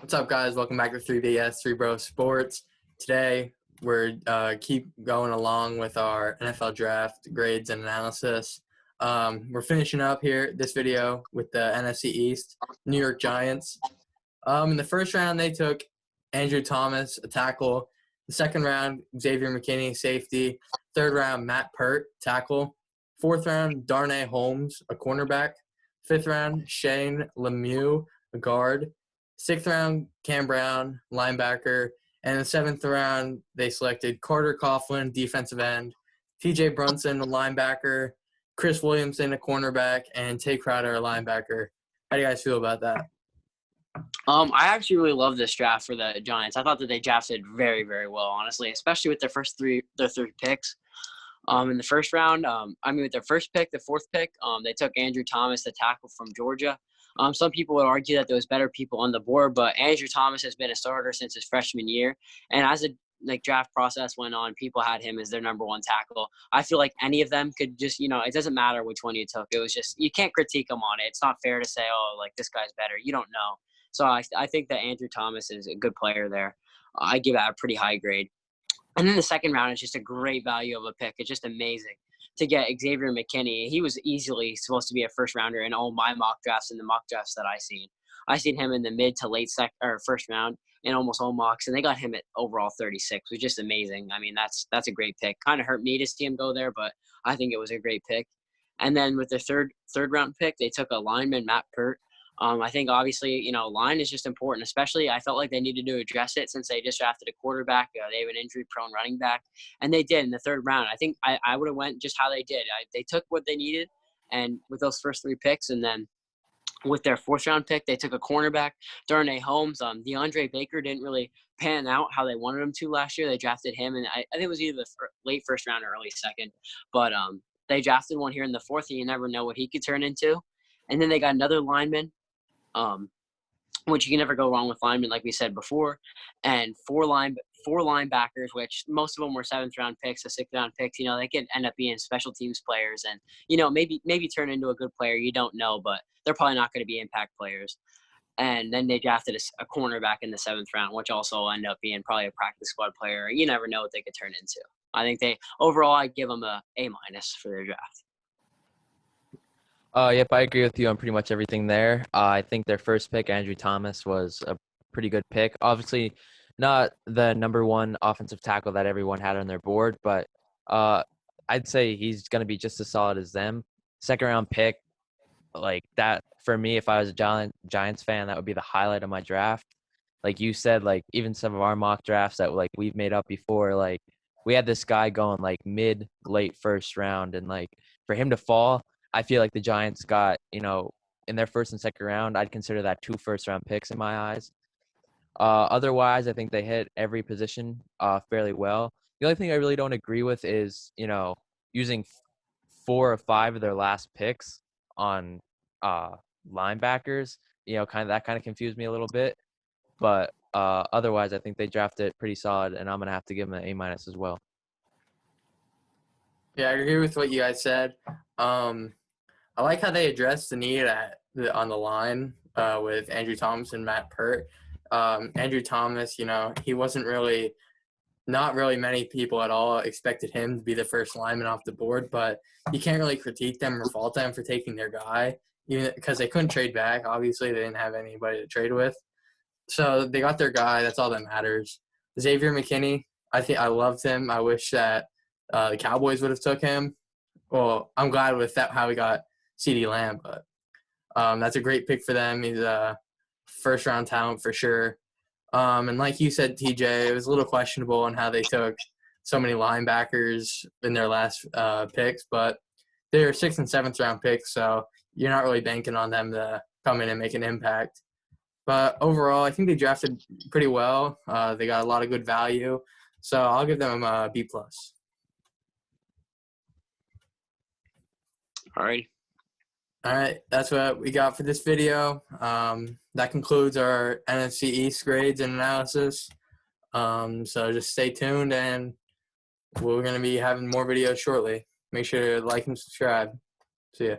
What's up, guys? Welcome back to 3BS, 3 Bro Sports. Today, we're keep going along with our NFL draft grades and analysis. We're finishing up here this video with the NFC East, New York Giants. In the first round, they took Andrew Thomas, a tackle. The second round, Xavier McKinney, safety. Third round, Matt Pert, tackle. Fourth round, Darnay Holmes, a cornerback. Fifth round, Shane Lemieux, a guard. Sixth round, Cam Brown, linebacker. And in the seventh round, they selected Carter Coughlin, defensive end, TJ Brunson, a linebacker, Chris Williamson, a cornerback, and Tay Crowder, a linebacker. How do you guys feel about that? I actually really love this draft for the Giants. I thought that they drafted very, very well, honestly, especially with their three picks. In the first round, with their first pick, the fourth pick, they took Andrew Thomas, the tackle from Georgia. Some people would argue that there was better people on the board, but Andrew Thomas has been a starter since his freshman year. And as the draft process went on, people had him as their number one tackle. I feel like any of them could just, it doesn't matter which one you took. It was just, you can't critique them on it. It's not fair to say, oh, like this guy's better. You don't know. So I think that Andrew Thomas is a good player there. I give that a pretty high grade. And then the second round is just a great value of a pick. It's just amazing to get Xavier McKinney. He was easily supposed to be a first rounder in all my mock drafts and the mock drafts that I seen him in the mid to late first round in almost all mocks, and they got him at overall 36, which is just amazing. I mean, that's a great pick. Kind of hurt me to see him go there, but I think it was a great pick. And then with the third round pick, they took a lineman, Matt Pert. I think obviously, line is just important, especially I felt like they needed to address it since they just drafted a quarterback. They have an injury-prone running back, and they did in the third round. I think I would have went just how they did. They took what they needed, and with those first three picks, and then with their fourth-round pick, they took a cornerback, Darnay Holmes. DeAndre Baker didn't really pan out how they wanted him to last year. They drafted him, and I think it was either the late first round or early second. But they drafted one here in the fourth, and you never know what he could turn into. And then they got another lineman, which you can never go wrong with linemen, like we said before, and four linebackers, which most of them were seventh-round picks, sixth-round picks. They could end up being special teams players, and maybe turn into a good player. You don't know, but they're probably not going to be impact players. And then they drafted a cornerback in the seventh round, which also ended up being probably a practice squad player. You never know what they could turn into. I think overall, I give them a A- for their draft. Yep, I agree with you on pretty much everything there. I think their first pick, Andrew Thomas, was a pretty good pick. Obviously, not the number one offensive tackle that everyone had on their board, but I'd say he's going to be just as solid as them. Second round pick, like that, for me, if I was a Giants fan, that would be the highlight of my draft. Like you said, like even some of our mock drafts that like we've made up before, like we had this guy going like late first round, and like for him to fall, I feel like the Giants got, in their first and second round, I'd consider that 2 first-round picks in my eyes. Otherwise, I think they hit every position fairly well. The only thing I really don't agree with is, using 4 or 5 of their last picks on linebackers. That kind of confused me a little bit. But otherwise, I think they drafted pretty solid, and I'm going to have to give them an A- as well. Yeah, I agree with what you guys said. I like how they addressed the need on the line with Andrew Thomas and Matt Pert. Andrew Thomas, he wasn't not really many people at all expected him to be the first lineman off the board, but you can't really critique them or fault them for taking their guy, even because they couldn't trade back. Obviously, they didn't have anybody to trade with. So they got their guy. That's all that matters. Xavier McKinney, I loved him. I wish that the Cowboys would have took him. Well, I'm glad with how we got CeeDee Lamb, but that's a great pick for them. He's a first-round talent for sure. And like you said, TJ, it was a little questionable on how they took so many linebackers in their last picks, but they're 6th and 7th round picks, so you're not really banking on them to come in and make an impact. But overall, I think they drafted pretty well. They got a lot of good value, so I'll give them a B+. All right, that's what we got for this video. That concludes our NFC East grades and analysis. So just stay tuned, and we're going to be having more videos shortly. Make sure to like and subscribe. See ya.